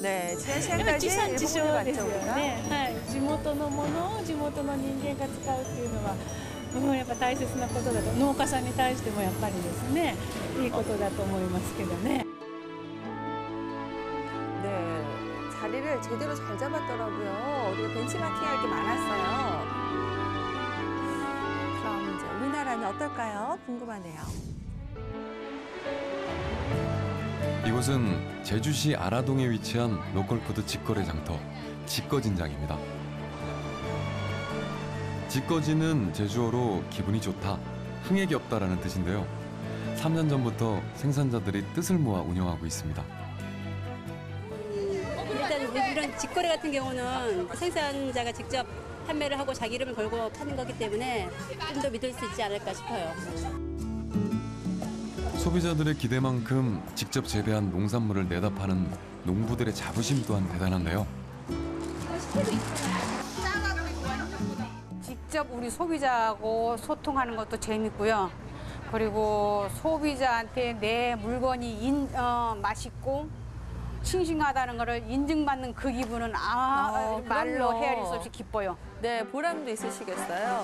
네, 지난 やっぱり 시간까지 地産地 일본을 消です 봤죠, よ 우리가. ね。はい、地元のものを地元の人間が使うっていうのは、やっぱ大切なことだと、農家さんに対してもやっぱりですね、いいことだと思いますけどね。 네, 자리를 제대로 잘 잡았더라고요. 우리가 벤치마킹할 게 많았어요. 그럼 이제 우리나라는 어떨까요? 궁금하네요. 이곳은 제주시 아라동에 위치한 로컬푸드 직거래 장터 직거진장입니다. 직거지는 제주어로 기분이 좋다, 흥액이 없다라는 뜻인데요. 3년 전부터 생산자들이 뜻을 모아 운영하고 있습니다. 일단 이런 직거래 같은 경우는 생산자가 직접 판매를 하고 자기 이름을 걸고 파는 거기 때문에 좀 더 믿을 수 있지 않을까 싶어요. 소비자들의 기대만큼 직접 재배한 농산물을 내다 파는 농부들의 자부심 또한 대단한데요. 직접 우리 소비자하고 소통하는 것도 재밌고요. 그리고 소비자한테 내 물건이 맛있고 싱싱하다는 것을 인증받는 그 기분은 말로 그럼요. 헤아릴 수 없이 기뻐요. 네, 보람도 있으시겠어요.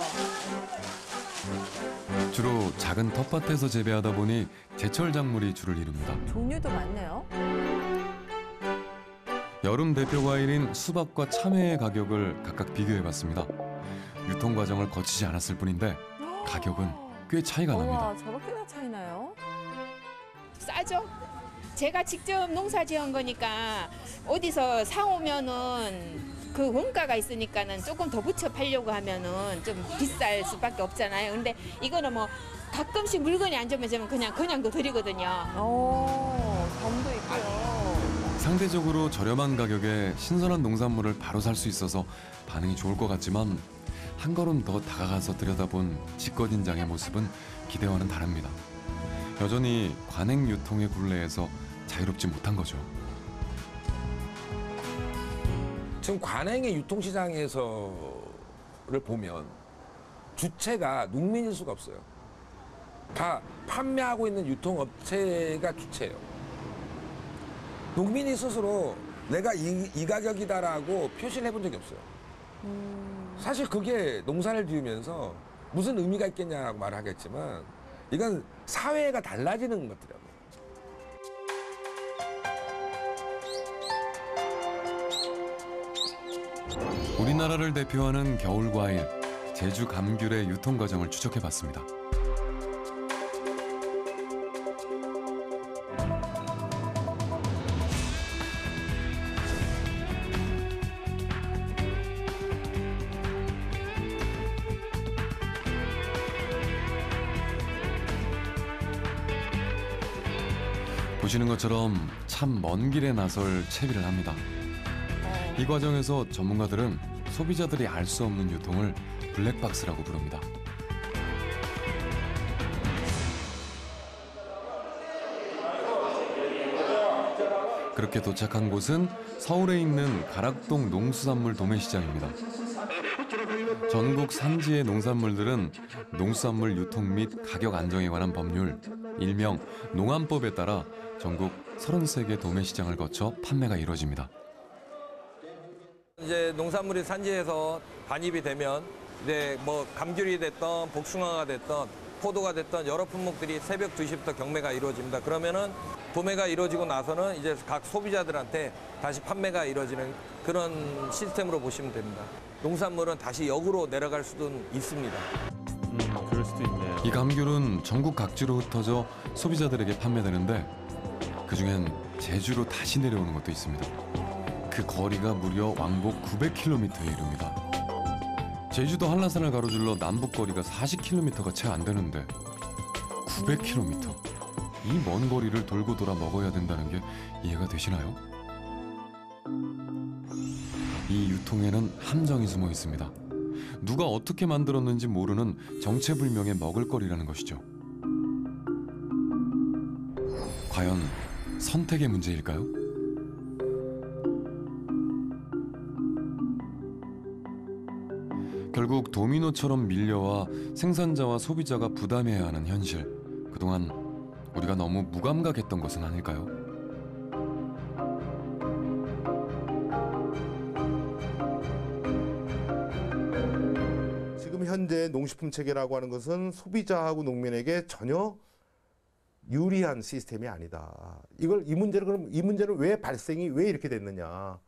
주로 작은 텃밭에서 재배하다 보니 제철 작물이 주를 이룹니다. 종류도 많네요. 여름 대표 과일인 수박과 참외의 가격을 각각 비교해봤습니다. 유통 과정을 거치지 않았을 뿐인데 가격은 꽤 차이가 납니다. 와, 저렇게나 차이나요? 싸죠? 제가 직접 농사 지은 거니까 어디서 사오면은 그 원가가 있으니까는 조금 더 붙여 팔려고 하면은 좀 비쌀 수밖에 없잖아요. 근데 이거는 뭐 가끔씩 물건이 안 좋으면 그냥도 드리거든요. 점도 있고요. 상대적으로 저렴한 가격에 신선한 농산물을 바로 살 수 있어서 반응이 좋을 것 같지만 한 걸음 더 다가가서 들여다본 직거진장의 모습은 기대와는 다릅니다. 여전히 관행 유통의 굴레에서 자유롭지 못한 거죠. 지금 관행의 유통시장에서를 보면 주체가 농민일 수가 없어요. 다 판매하고 있는 유통업체가 주체예요. 농민이 스스로 내가 이 가격이다라고 표시를 해본 적이 없어요. 사실 그게 농사를 지으면서 무슨 의미가 있겠냐고 말을 하겠지만 이건 사회가 달라지는 것들이라고. 우리나라를 대표하는 겨울 과일, 제주 감귤의 유통 과정을 추적해봤습니다. 보시는 것처럼 참 먼 길에 나설 채비를 합니다. 이 과정에서 전문가들은 소비자들이 알 수 없는 유통을 블랙박스라고 부릅니다. 그렇게 도착한 곳은 서울에 있는 가락동 농수산물 도매시장입니다. 전국 산지의 농산물들은 농수산물 유통 및 가격 안정에 관한 법률, 일명 농안법에 따라 전국 33개 도매시장을 거쳐 판매가 이루어집니다. 이제 농산물이 산지에서 반입이 되면 이제 뭐 감귤이 됐던 복숭아가 됐던 포도가 됐던 여러 품목들이 새벽 2시부터 경매가 이루어집니다. 그러면은 도매가 이루어지고 나서는 이제 각 소비자들한테 다시 판매가 이루어지는 그런 시스템으로 보시면 됩니다. 농산물은 다시 역으로 내려갈 수도 있습니다. 그럴 수도 있네요. 이 감귤은 전국 각지로 흩어져 소비자들에게 판매되는데 그중엔 제주로 다시 내려오는 것도 있습니다. 그 거리가 무려 왕복 900km에 이릅니다. 제주도 한라산을 가로질러 남북 거리가 40km가 채 안 되는데 900km. 이 먼 거리를 돌고 돌아 먹어야 된다는 게 이해가 되시나요? 이 유통에는 함정이 숨어 있습니다. 누가 어떻게 만들었는지 모르는 정체불명의 먹을거리라는 것이죠. 과연 선택의 문제일까요? 결국 도미노처럼 밀려와 생산자와 소비자가 부담해야 하는 현실. 그동안 우리가 너무 무감각했던 것은 아닐까요? 현재 농식품 체계라고 하는 것은 소비자하고 농민에게 전혀 유리한 시스템이 아니다. 이 문제는 왜 발생이 왜 이렇게 됐느냐.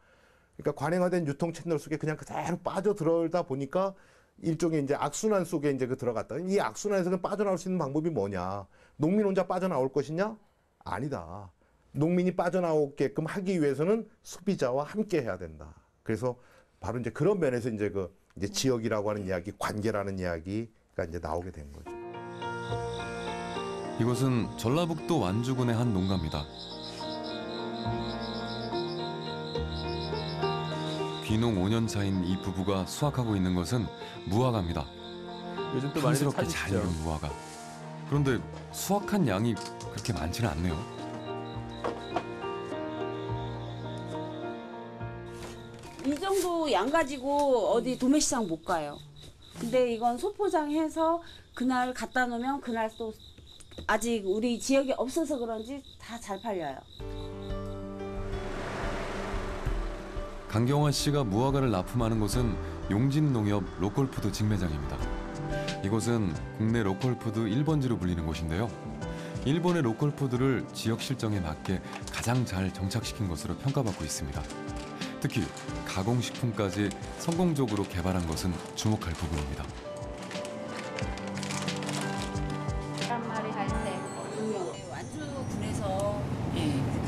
그러니까 관행화된 유통 채널 속에 그냥 그대로 빠져들어다 보니까 일종의 이제 악순환 속에 이제 들어갔다. 이 악순환에서 빠져나올 수 있는 방법이 뭐냐? 농민 혼자 빠져나올 것이냐? 아니다. 농민이 빠져나오게끔 하기 위해서는 소비자와 함께 해야 된다. 그래서 바로 이제 그런 면에서 이제 이제 지역이라고 하는 이야기, 관계라는 이야기가 이제 나오게 된 거죠. 이곳은 전라북도 완주군의 한 농가입니다. 귀농 5년 차인 이 부부가 수확하고 있는 것은 무화과입니다. 요즘 또 많이들 탐스럽게 잘 찾으시죠. 익은 무화과. 그런데 수확한 양이 그렇게 많지는 않네요. 이 정도 양 가지고 어디 도매시장 못 가요. 근데 이건 소포장해서 그날 갖다 놓으면 그날 또 아직 우리 지역에 없어서 그런지 다 잘 팔려요. 강경화 씨가 무화과를 납품하는 곳은 용진농협 로컬푸드 직매장입니다. 이곳은 국내 로컬푸드 1번지로 불리는 곳인데요. 일본의 로컬푸드를 지역 실정에 맞게 가장 잘 정착시킨 것으로 평가받고 있습니다. 특히 가공식품까지 성공적으로 개발한 것은 주목할 부분입니다. 계란말이 할 때 완주군에서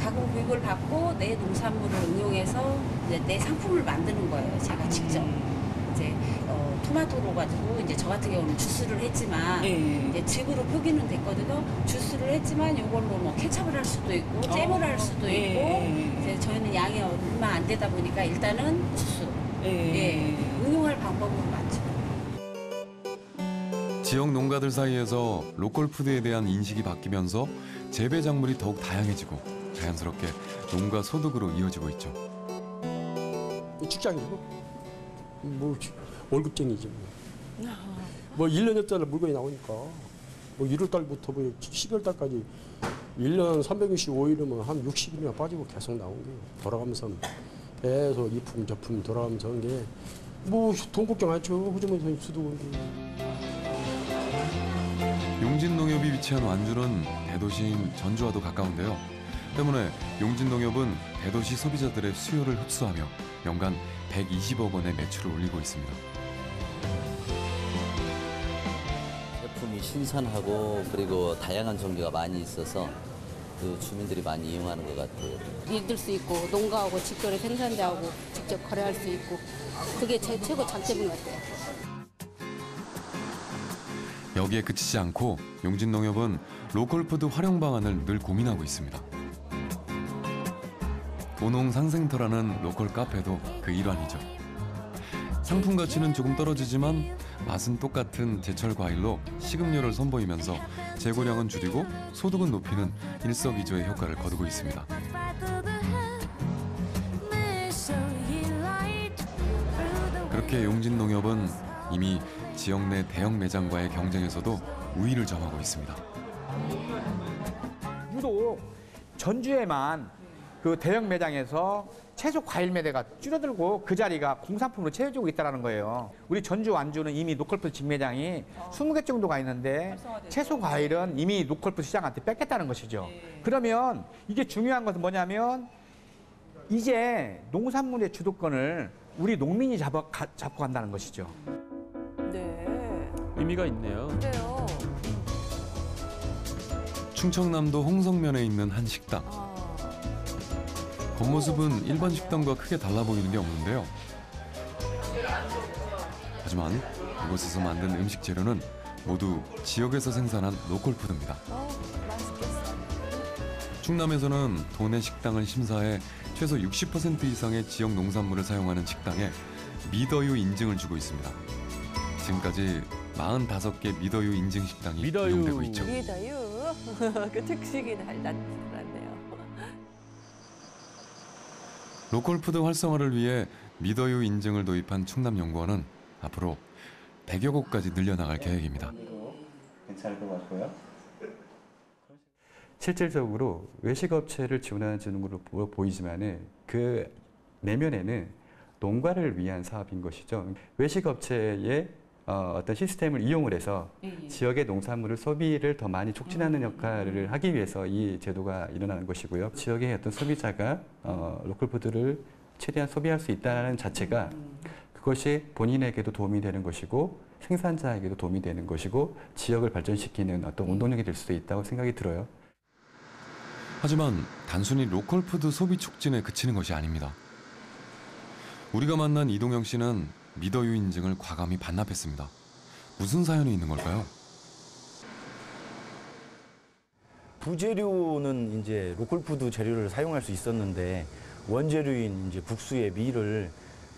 가공 교육을 받고 내 농산물을 응용해서 이제 내 상품을 만드는 거예요. 제가 직접 이제 토마토로 가지고 이제 저 같은 경우는 주스를 했지만 이제 즙으로 표기는 됐거든요. 주스를 했지만 이걸로 뭐 케첩을 할 수도 있고 잼을 할 수도 있고 이제 저희는 양이 얼마 안 되다 보니까 일단은 주스 응용할 방법은 많죠. 지역 농가들 사이에서 로컬푸드에 대한 인식이 바뀌면서 재배 작물이 더욱 다양해지고 자연스럽게 농가 소득으로 이어지고 있죠. 직장이고 뭐 월급쟁이지 뭐 1년에 따라 물건이 나오니까 뭐 1월 달부터 뭐 12월 달까지 1년 365일이면 한 60일이나 빠지고 계속 나온 게 돌아가면서 계속 이품 저품 돌아가면서 하는 게 뭐 돈 걱정 안 했죠. 호주머니 수도 용진농협이 위치한 완주는 대도시인 전주와도 가까운데요. 때문에 용진농협은 대도시 소비자들의 수요를 흡수하며 연간 120억 원의 매출을 올리고 있습니다. 제품이 신선하고 그리고 다양한 종류가 많이 있어서 그 주민들이 많이 이용하는 것 같아요. 믿을 수 있고 농가하고 직거래 생산자하고 직접 거래할 수 있고 그게 제 최고 장점인 것 같아요. 여기에 그치지 않고 용진농협은 로컬푸드 활용 방안을 늘 고민하고 있습니다. 오농상생터라는 로컬 카페도 그 일환이죠. 상품 가치는 조금 떨어지지만 맛은 똑같은 제철 과일로 식음료를 선보이면서 재고량은 줄이고 소득은 높이는 일석이조의 효과를 거두고 있습니다. 그렇게 용진농협은 이미 지역 내 대형 매장과의 경쟁에서도 우위를 점하고 있습니다. 유독 전주에만 그 대형 매장에서 채소 과일 매대가 줄어들고 그 자리가 공산품으로 채워지고 있다는 거예요. 우리 전주 완주는 이미 로컬푸드 직매장이 20개 정도가 있는데 채소 과일은 이미 로컬푸드 시장한테 뺏겼다는 것이죠. 그러면 이게 중요한 것은 뭐냐면 이제 농산물의 주도권을 우리 농민이 잡고 간다는 것이죠. 네. 의미가 있네요. 그래요. 충청남도 홍성면에 있는 한 식당. 겉모습은 일반 식당과 크게 달라 보이는 게 없는데요. 하지만 이곳에서 만든 음식 재료는 모두 지역에서 생산한 로컬푸드입니다. 맛있겠어. 충남에서는 도내 식당을 심사해 최소 60% 이상의 지역 농산물을 사용하는 식당에 미더유 인증을 주고 있습니다. 지금까지 45개 미더유 인증 식당이 운영되고 있죠. 미더유. 그 특식이 달랐네요. 로컬푸드 활성화를 위해 미더유 인증을 도입한 충남연구원은 앞으로 100여 곳까지 늘려나갈 계획입니다. 괜찮을 것 같고요. 실질적으로 외식업체를 지원해 주는 걸로 보이지만은 그 내면에는 농가를 위한 사업인 것이죠. 외식업체의 어떤 시스템을 이용을 해서 지역의 농산물을 소비를 더 많이 촉진하는 역할을 하기 위해서 이 제도가 일어나는 것이고요. 지역의 어떤 소비자가 로컬푸드를 최대한 소비할 수 있다는 자체가 그것이 본인에게도 도움이 되는 것이고 생산자에게도 도움이 되는 것이고 지역을 발전시키는 어떤 운동력이 될 수도 있다고 생각이 들어요. 하지만 단순히 로컬푸드 소비 촉진에 그치는 것이 아닙니다. 우리가 만난 이동영 씨는 미더유 인증을 과감히 반납했습니다. 무슨 사연이 있는 걸까요? 부재료는 이제 로컬푸드 재료를 사용할 수 있었는데 원재료인 이제 국수의 밀을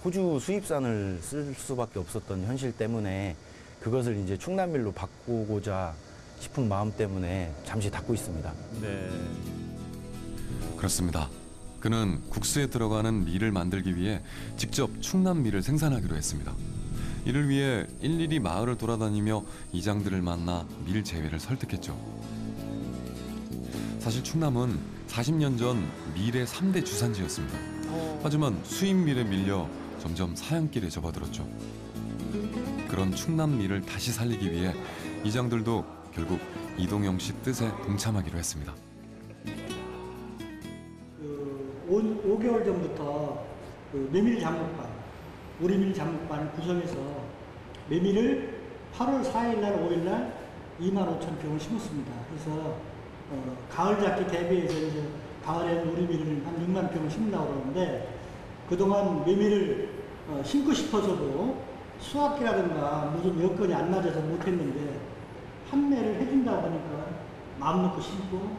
호주 수입산을 쓸 수밖에 없었던 현실 때문에 그것을 이제 충남밀로 바꾸고자 싶은 마음 때문에 잠시 닫고 있습니다. 네. 그렇습니다. 그는 국수에 들어가는 밀을 만들기 위해 직접 충남밀을 생산하기로 했습니다. 이를 위해 일일이 마을을 돌아다니며 이장들을 만나 밀 재배를 설득했죠. 사실 충남은 40년 전 밀의 3대 주산지였습니다. 하지만 수입 밀에 밀려 점점 사양길에 접어들었죠. 그런 충남 밀을 다시 살리기 위해 이장들도 결국 이동영 씨 뜻에 동참하기로 했습니다. 5개월 전부터 그 메밀 작목반, 우리밀 작목반을 구성해서 메밀을 8월 4일 날, 5일 날 25,000평을 심었습니다. 그래서 가을 잡기 대비해서 이제 가을에는 우리밀을 한 6만 평을 심는다고 그러는데 그동안 메밀을 심고 싶어서도 수확기라든가 무슨 여건이 안 맞아서 못했는데 판매를 해준다고 하니까 마음 놓고 심고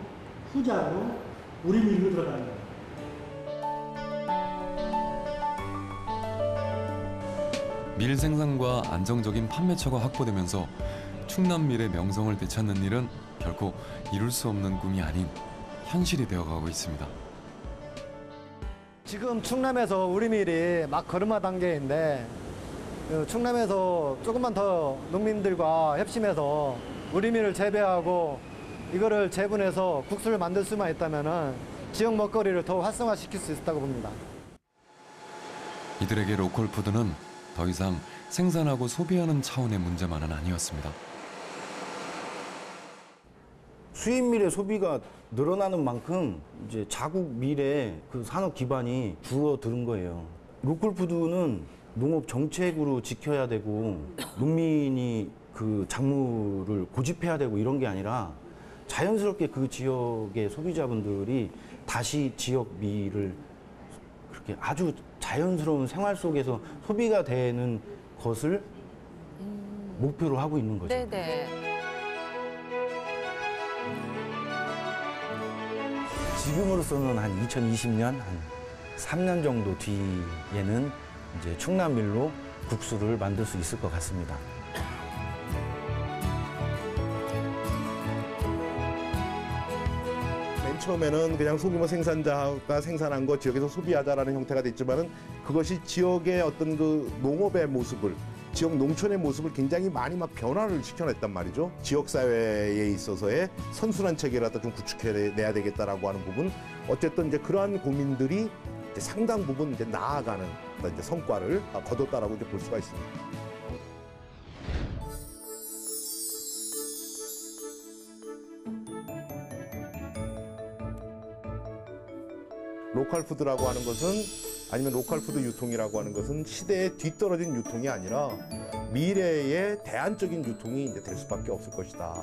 후자로 우리밀로 들어가는 거예요. 밀 생산과 안정적인 판매처가 확보되면서 충남밀의 명성을 되찾는 일은 결코 이룰 수 없는 꿈이 아닌 현실이 되어가고 있습니다. 지금 충남에서 우리밀이 막 걸음마 단계인데 충남에서 조금만 더 농민들과 협심해서 우리밀을 재배하고 이거를 재분해서 국수를 만들 수만 있다면 지역 먹거리를 더 활성화시킬 수 있다고 봅니다. 이들에게 로컬푸드는 더 이상 생산하고 소비하는 차원의 문제만은 아니었습니다. 수입밀의 소비가 늘어나는 만큼 이제 자국 밀의 그 산업 기반이 줄어드는 거예요. 로컬푸드는 농업 정책으로 지켜야 되고 농민이 그 작물을 고집해야 되고 이런 게 아니라 자연스럽게 그 지역의 소비자분들이 다시 지역 밀을 그렇게 아주 자연스러운 생활 속에서 소비가 되는 것을 목표로 하고 있는 거죠. 네네. 지금으로서는 한 2020년, 한 3년 정도 뒤에는 이제 충남밀로 국수를 만들 수 있을 것 같습니다. 맨 처음에는 그냥 소규모 생산자가 생산한 거 지역에서 소비하자라는 형태가 됐지만은 그것이 지역의 어떤 그 농업의 모습을 지역 농촌의 모습을 굉장히 많이 막 변화를 시켜냈단 말이죠. 지역 사회에 있어서의 선순환 체계라도 좀 구축해내야 되겠다라고 하는 부분. 어쨌든 이제 그러한 고민들이 이제 상당 부분 이제 나아가는 이제 성과를 거뒀다라고 이제 볼 수가 있습니다. 로컬 푸드라고 하는 것은 아니면 로컬 푸드 유통이라고 하는 것은 시대에 뒤떨어진 유통이 아니라 미래의 대안적인 유통이 이제 될 수밖에 없을 것이다.